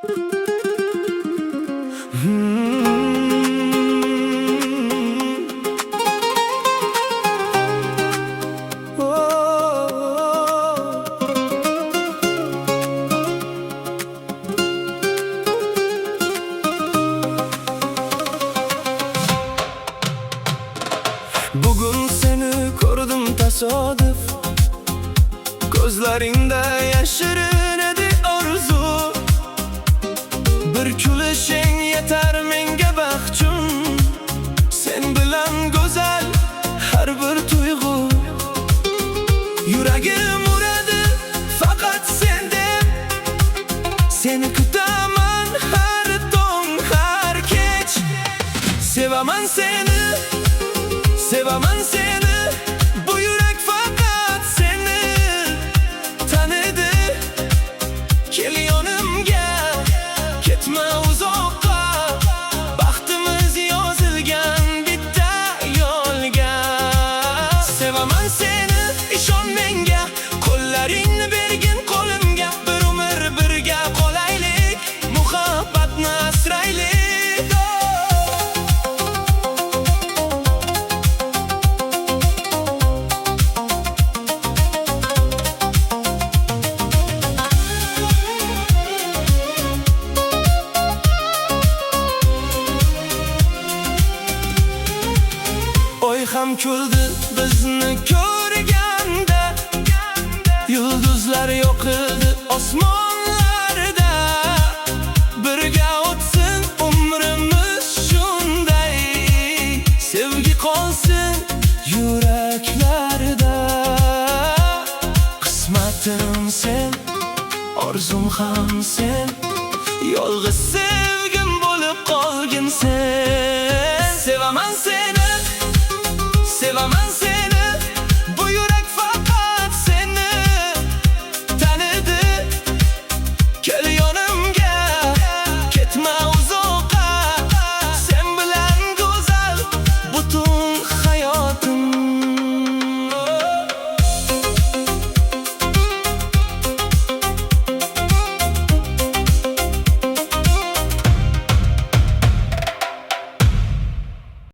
Bugun seni ko'rdim tasodif, ko'zlaringda yashirin edi orzu. Bir kulishing yetar menga baxchum, sen bilan go'zal har bir tuyg'u. Yuragim uradi faqat sen deb, seni kutaman har tong har kech. Sevaman seni, sevaman seni, bu yurak faqat seni tanidi. Kel yonimga, ketma uzoqqa, baxtimiz yozilgan bitta yo'lga. Sevaman seni, ishon menga, qo'llaringni bergin qo'limga. Bir umr birga qolaylik, muhabbatni asraylik. Oy ham kuldi bizni ko'rganda, yulduzlar yo'q edi osmonlarda. Birga o'tsin umrimiz shunday, sevgi qolsin yuraklarda. Qismatim sen, orzum ham sen, yolg'iz sevgim bo'lib qolgin sen. Sevaman seni,